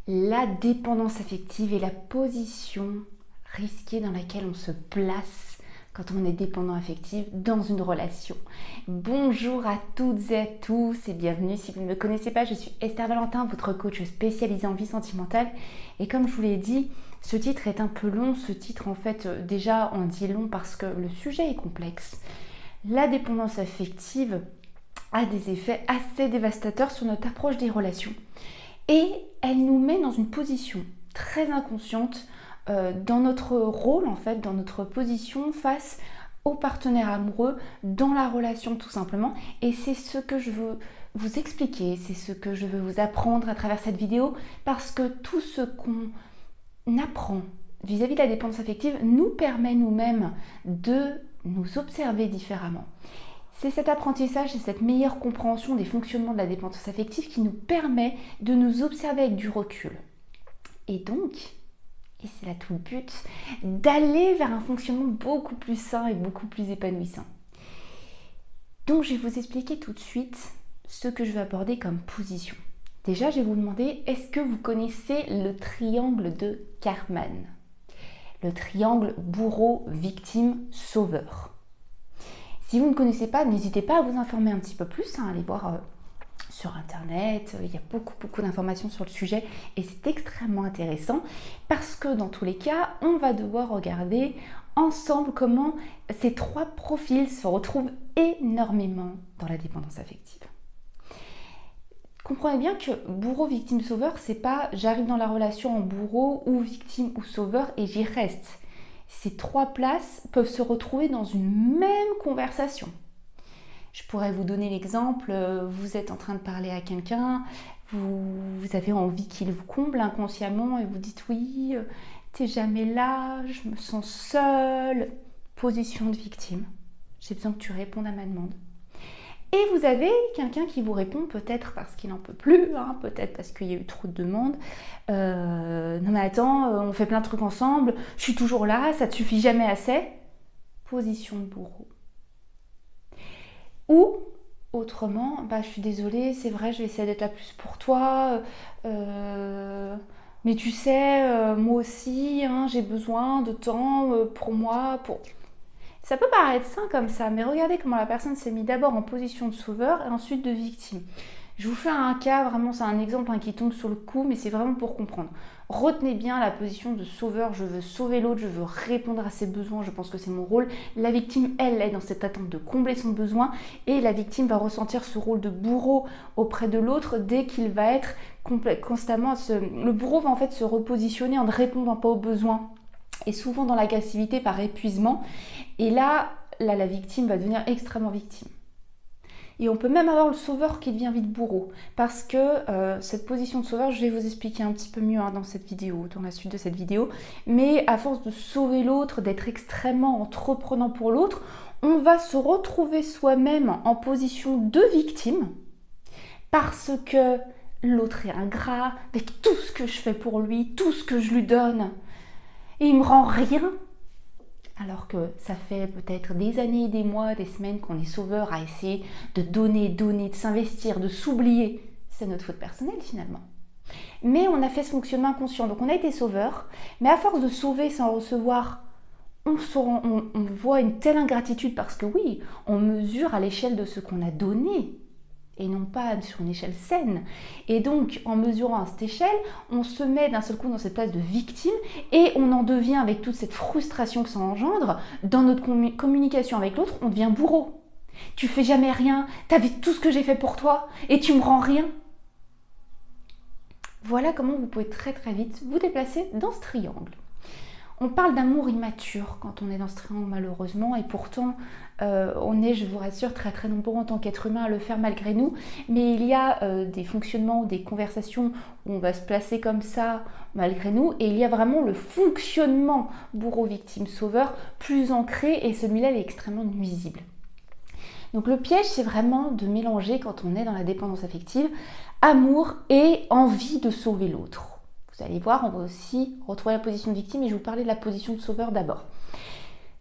la dépendance affective est la position risquée dans laquelle on se place quand on est dépendant affectif dans une relation. Bonjour à toutes et à tous et bienvenue. Si vous ne me connaissez pas, je suis Esther Valentin, votre coach spécialisée en vie sentimentale. Et comme je vous l'ai dit, ce titre est un peu long. Ce titre, en fait, déjà en dit long parce que le sujet est complexe. La dépendance affective a des effets assez dévastateurs sur notre approche des relations. Et elle nous met dans une position très inconsciente dans notre rôle, en fait, dans notre position face au partenaire amoureux, dans la relation tout simplement. Et c'est ce que je veux vous expliquer, c'est ce que je veux vous apprendre à travers cette vidéo, parce que tout ce qu'on apprend vis-à-vis de la dépendance affective nous permet nous-mêmes de nous observer différemment. C'est cet apprentissage et cette meilleure compréhension des fonctionnements de la dépendance affective qui nous permet de nous observer avec du recul. Et donc, et c'est là tout le but, d'aller vers un fonctionnement beaucoup plus sain et beaucoup plus épanouissant. Donc, je vais vous expliquer tout de suite ce que je vais aborder comme position. Déjà, je vais vous demander, est-ce que vous connaissez le triangle de Karpman? Le triangle bourreau, victime, sauveur. Si vous ne connaissez pas, n'hésitez pas à vous informer un petit peu plus, allez voir sur internet, il y a beaucoup d'informations sur le sujet et c'est extrêmement intéressant parce que dans tous les cas, on va devoir regarder ensemble comment ces trois profils se retrouvent énormément dans la dépendance affective. Comprenez bien que bourreau, victime, sauveur, c'est pas j'arrive dans la relation en bourreau ou victime ou sauveur et j'y reste. Ces trois places peuvent se retrouver dans une même conversation. Je pourrais vous donner l'exemple, vous êtes en train de parler à quelqu'un, vous avez envie qu'il vous comble inconsciemment et vous dites oui, t'es jamais là, je me sens seule. Position de victime, j'ai besoin que tu répondes à ma demande. Et vous avez quelqu'un qui vous répond peut-être parce qu'il n'en peut plus, peut-être parce qu'il y a eu trop de demandes. Non mais attends, on fait plein de trucs ensemble, je suis toujours là, ça te suffit jamais assez. Position de bourreau. Ou, autrement, je suis désolée, c'est vrai, je vais essayer d'être là plus pour toi, mais tu sais, moi aussi, j'ai besoin de temps pour moi, pour... Ça peut paraître sain comme ça, mais regardez comment la personne s'est mise d'abord en position de sauveur et ensuite de victime. Je vous fais un cas, vraiment c'est un exemple qui tombe sur le coup, mais c'est vraiment pour comprendre. Retenez bien la position de sauveur, je veux sauver l'autre, je veux répondre à ses besoins, je pense que c'est mon rôle. La victime, elle, est dans cette attente de combler son besoin et la victime va ressentir ce rôle de bourreau auprès de l'autre dès qu'il va être constamment... Le bourreau va en fait se repositionner en ne répondant pas aux besoins et souvent dans l'agressivité par épuisement. Et là, la victime va devenir extrêmement victime. Et on peut même avoir le sauveur qui devient vite bourreau. Parce que cette position de sauveur, je vais vous expliquer un petit peu mieux dans cette vidéo, dans la suite de cette vidéo. Mais à force de sauver l'autre, d'être extrêmement entreprenant pour l'autre, on va se retrouver soi-même en position de victime. Parce que l'autre est ingrat, avec tout ce que je fais pour lui, tout ce que je lui donne. Et il me rend rien. Alors que ça fait peut-être des années, des mois, des semaines qu'on est sauveur à essayer de donner, de s'investir, de s'oublier. C'est notre faute personnelle finalement. Mais on a fait ce fonctionnement inconscient. Donc on a été sauveur, mais à force de sauver sans recevoir, on voit une telle ingratitude parce que oui, on mesure à l'échelle de ce qu'on a donné et non pas sur une échelle saine. Et donc, en mesurant à cette échelle, on se met d'un seul coup dans cette place de victime et on en devient, avec toute cette frustration que ça engendre, dans notre communication avec l'autre, on devient bourreau. Tu fais jamais rien, t'as vu tout ce que j'ai fait pour toi et tu me rends rien. Voilà comment vous pouvez très vite vous déplacer dans ce triangle. On parle d'amour immature quand on est dans ce triangle malheureusement et pourtant on est, je vous rassure, très nombreux en tant qu'être humain à le faire malgré nous, mais il y a des fonctionnements ou des conversations où on va se placer comme ça malgré nous et il y a vraiment le fonctionnement bourreau, victime, sauveur plus ancré et celui-là il est extrêmement nuisible. Donc le piège c'est vraiment de mélanger quand on est dans la dépendance affective amour et envie de sauver l'autre. Vous allez voir, on va aussi retrouver la position de victime et je vais vous parler de la position de sauveur d'abord.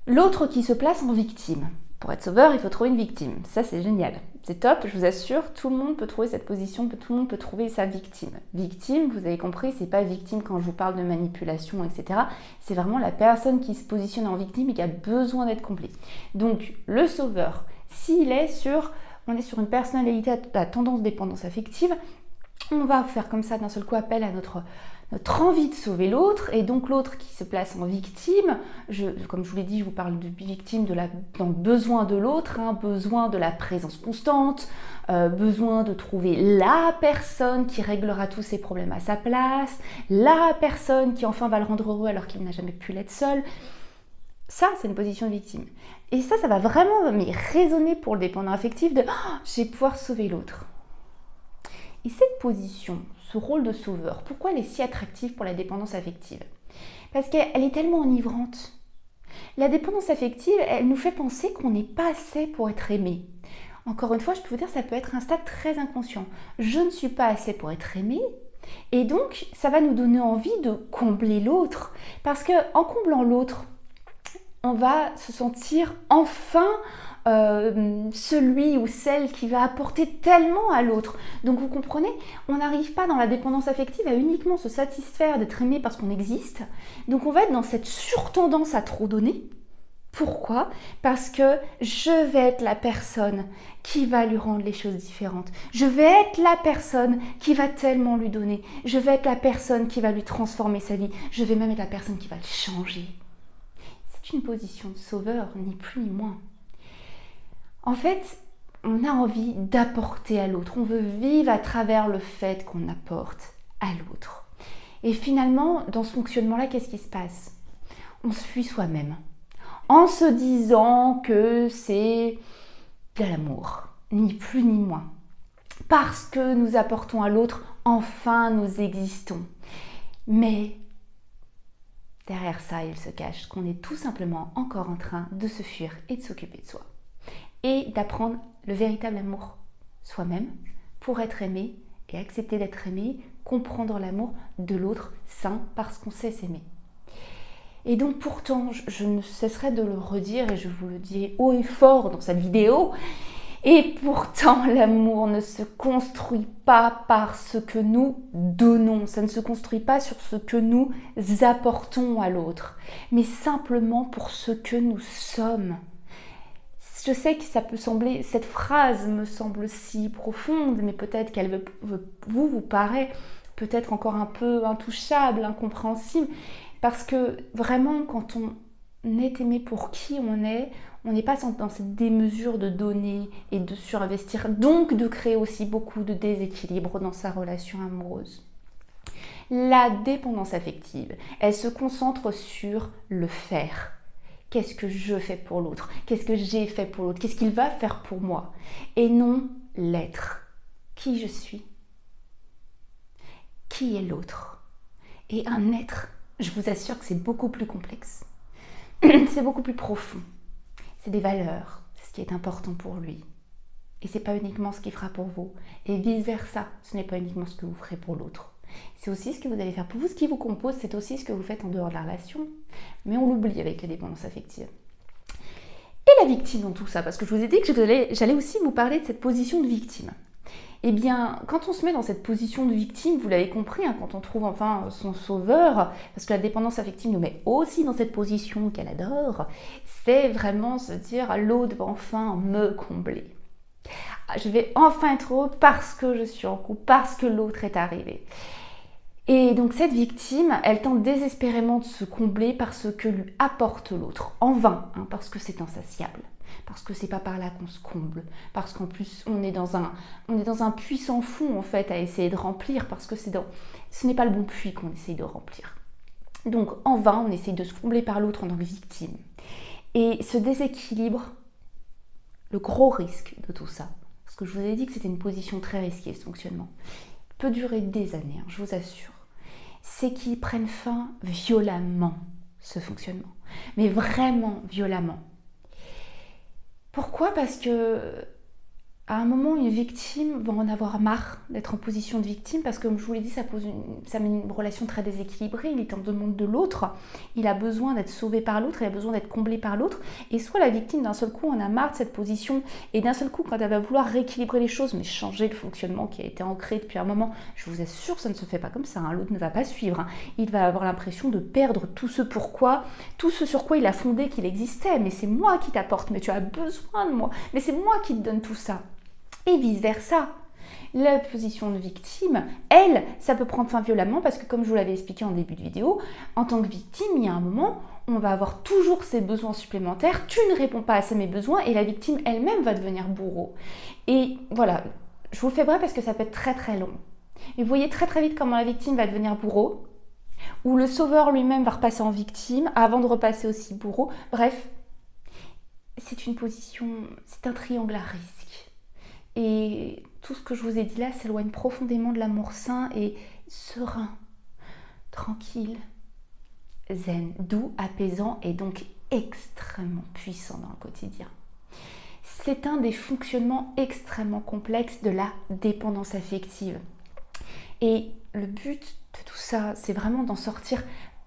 L'autre qui se place en victime. Pour être sauveur, il faut trouver une victime. Ça, c'est génial. C'est top, je vous assure, tout le monde peut trouver cette position, tout le monde peut trouver sa victime. Victime, vous avez compris, c'est pas victime quand je vous parle de manipulation, etc. C'est vraiment la personne qui se positionne en victime et qui a besoin d'être comblée. Donc, le sauveur, s'il est sur, on est sur une personnalité à tendance dépendance affective, on va faire comme ça d'un seul coup appel à notre envie de sauver l'autre, et donc l'autre qui se place en victime, comme je vous l'ai dit, je vous parle de victime dans le besoin de l'autre, besoin de la présence constante, besoin de trouver la personne qui réglera tous ses problèmes à sa place, la personne qui enfin va le rendre heureux alors qu'il n'a jamais pu l'être seul. Ça, c'est une position de victime. Et ça va vraiment résonner pour le dépendant affectif de « je vais pouvoir sauver l'autre ». Et cette position, ce rôle de sauveur, pourquoi elle est si attractive pour la dépendance affective? Parce qu'elle est tellement enivrante. La dépendance affective, elle nous fait penser qu'on n'est pas assez pour être aimé. Encore une fois, je peux vous dire, ça peut être un stade très inconscient. Je ne suis pas assez pour être aimé, et donc ça va nous donner envie de combler l'autre. Parce qu'en comblant l'autre, on va se sentir enfin celui ou celle qui va apporter tellement à l'autre. Donc vous comprenez, on n'arrive pas dans la dépendance affective à uniquement se satisfaire d'être aimé parce qu'on existe. Donc on va être dans cette surtendance à trop donner. Pourquoi? Parce que je vais être la personne qui va lui rendre les choses différentes. Je vais être la personne qui va tellement lui donner. Je vais être la personne qui va lui transformer sa vie. Je vais même être la personne qui va le changer. C'est une position de sauveur, ni plus ni moins. En fait, on a envie d'apporter à l'autre. On veut vivre à travers le fait qu'on apporte à l'autre. Et finalement, dans ce fonctionnement-là, qu'est-ce qui se passe? On se fuit soi-même. En se disant que c'est de l'amour, ni plus ni moins. Parce que nous apportons à l'autre, enfin nous existons. Mais derrière ça, il se cache qu'on est tout simplement encore en train de se fuir et de s'occuper de soi. Et d'apprendre le véritable amour soi-même pour être aimé et accepter d'être aimé, comprendre l'amour de l'autre sain parce qu'on sait s'aimer. Et donc pourtant, je ne cesserai de le redire et je vous le dis haut et fort dans cette vidéo, et pourtant l'amour ne se construit pas par ce que nous donnons, ça ne se construit pas sur ce que nous apportons à l'autre, mais simplement pour ce que nous sommes. Je sais que ça peut sembler, cette phrase me semble si profonde, mais peut-être qu'elle vous paraît peut-être encore un peu intouchable, incompréhensible, parce que vraiment quand on est aimé pour qui on n'est pas dans cette démesure de donner et de surinvestir, donc de créer aussi beaucoup de déséquilibre dans sa relation amoureuse. La dépendance affective, elle se concentre sur le faire. Qu'est-ce que je fais pour l'autre? Qu'est-ce que j'ai fait pour l'autre? Qu'est-ce qu'il va faire pour moi? Et non l'être. Qui je suis? Qui est l'autre? Et un être, je vous assure que c'est beaucoup plus complexe. C'est beaucoup plus profond. C'est des valeurs, c'est ce qui est important pour lui. Et c'est pas uniquement ce qu'il fera pour vous. Et vice versa, ce n'est pas uniquement ce que vous ferez pour l'autre. C'est aussi ce que vous allez faire pour vous. Ce qui vous compose, c'est aussi ce que vous faites en dehors de la relation. Mais on l'oublie avec la dépendance affective. Et la victime dans tout ça, parce que je vous ai dit que j'allais aussi vous parler de cette position de victime. Eh bien, quand on se met dans cette position de victime, vous l'avez compris, quand on trouve enfin son sauveur, parce que la dépendance affective nous met aussi dans cette position qu'elle adore, c'est vraiment se dire « l'autre va enfin me combler ». Je vais enfin être heureux parce que je suis en couple, parce que l'autre est arrivé. Et donc cette victime, elle tente désespérément de se combler par ce que lui apporte l'autre, en vain, parce que c'est insatiable, parce que c'est pas par là qu'on se comble, parce qu'en plus on est dans un puits sans fond en fait à essayer de remplir, parce que ce n'est pas le bon puits qu'on essaye de remplir. Donc en vain, on essaye de se combler par l'autre en tant que victime. Et ce déséquilibre, le gros risque de tout ça, parce que je vous ai dit que c'était une position très risquée ce fonctionnement, peut durer des années, je vous assure, c'est qu'ils prennent fin violemment, ce fonctionnement. Mais vraiment violemment. Pourquoi? Parce que À un moment, une victime va en avoir marre d'être en position de victime parce que, comme je vous l'ai dit, ça met une relation très déséquilibrée. Il est en demande de l'autre, il a besoin d'être sauvé par l'autre, il a besoin d'être comblé par l'autre. Et soit la victime, d'un seul coup, en a marre de cette position et d'un seul coup, quand elle va vouloir rééquilibrer les choses, mais changer le fonctionnement qui a été ancré depuis un moment, je vous assure, ça ne se fait pas comme ça. L'autre ne va pas suivre. Il va avoir l'impression de perdre tout ce sur quoi il a fondé qu'il existait. Mais c'est moi qui t'apporte, mais tu as besoin de moi. Mais c'est moi qui te donne tout ça. Et vice-versa. La position de victime, elle, ça peut prendre fin violemment parce que, comme je vous l'avais expliqué en début de vidéo, en tant que victime, il y a un moment, on va avoir toujours ses besoins supplémentaires, tu ne réponds pas à mes besoins et la victime elle-même va devenir bourreau. Et voilà, je vous le fais bref parce que ça peut être très très long. Et vous voyez très très vite comment la victime va devenir bourreau, ou le sauveur lui-même va repasser en victime avant de repasser aussi bourreau. Bref, c'est une position, c'est un triangle à risque. Et tout ce que je vous ai dit là s'éloigne profondément de l'amour sain et serein, tranquille, zen, doux, apaisant et donc extrêmement puissant dans le quotidien. C'est un des fonctionnements extrêmement complexes de la dépendance affective. Et le but de tout ça, c'est vraiment d'en sortir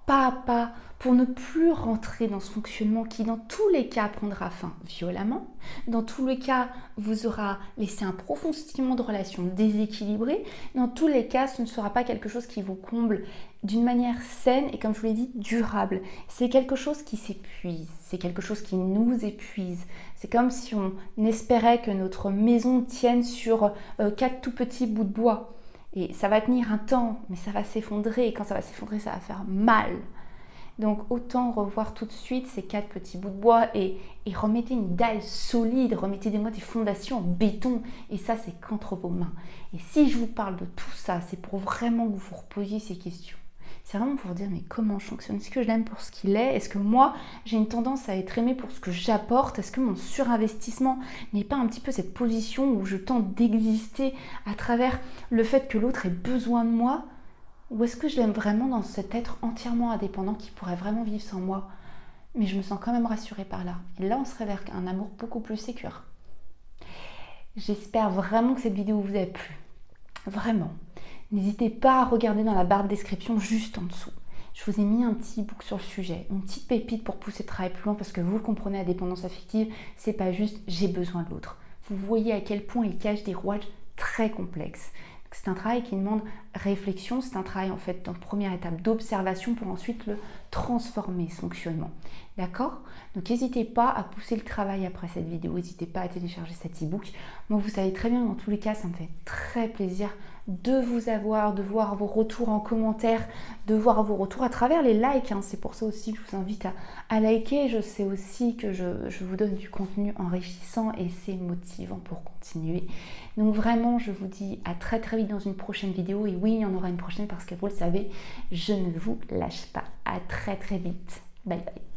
pas à pas pour ne plus rentrer dans ce fonctionnement qui, dans tous les cas, prendra fin violemment. Dans tous les cas, vous aura laissé un profond sentiment de relation déséquilibrée. Dans tous les cas, ce ne sera pas quelque chose qui vous comble d'une manière saine et, comme je vous l'ai dit, durable. C'est quelque chose qui s'épuise, c'est quelque chose qui nous épuise. C'est comme si on espérait que notre maison tienne sur 4 tout petits bouts de bois. Et ça va tenir un temps, mais ça va s'effondrer. Et quand ça va s'effondrer, ça va faire mal. Donc autant revoir tout de suite ces 4 petits bouts de bois et remettez une dalle solide, remettez-moi des fondations en béton. Et ça, c'est qu'entre vos mains. Et si je vous parle de tout ça, c'est pour vraiment que vous vous reposiez ces questions. C'est vraiment pour vous dire, mais comment je fonctionne? Est-ce que je l'aime pour ce qu'il est? Est-ce que moi, j'ai une tendance à être aimée pour ce que j'apporte? Est-ce que mon surinvestissement n'est pas un petit peu cette position où je tente d'exister à travers le fait que l'autre ait besoin de moi? Ou est-ce que je l'aime vraiment dans cet être entièrement indépendant qui pourrait vraiment vivre sans moi? Mais je me sens quand même rassurée par là. Et là, on serait vers un amour beaucoup plus sécure. J'espère vraiment que cette vidéo vous a plu. Vraiment. N'hésitez pas à regarder dans la barre de description juste en dessous. Je vous ai mis un petit book sur le sujet, une petite pépite pour pousser le travail plus loin parce que vous le comprenez, la dépendance affective, c'est pas juste j'ai besoin de l'autre. Vous voyez à quel point il cache des rouages très complexes. C'est un travail qui demande réflexion, c'est un travail en fait en première étape d'observation pour ensuite le transformer, ce fonctionnement. D'accord? Donc n'hésitez pas à pousser le travail après cette vidéo, n'hésitez pas à télécharger cet e-book. Moi vous savez très bien, dans tous les cas, ça me fait très plaisir de vous avoir, de voir vos retours en commentaire, de voir vos retours à travers les likes. C'est pour ça aussi que je vous invite à liker. Je sais aussi que je vous donne du contenu enrichissant et c'est motivant pour continuer. Donc vraiment, je vous dis à très très vite dans une prochaine vidéo. Et oui, il y en aura une prochaine parce que vous le savez, je ne vous lâche pas. À très très vite. Bye bye.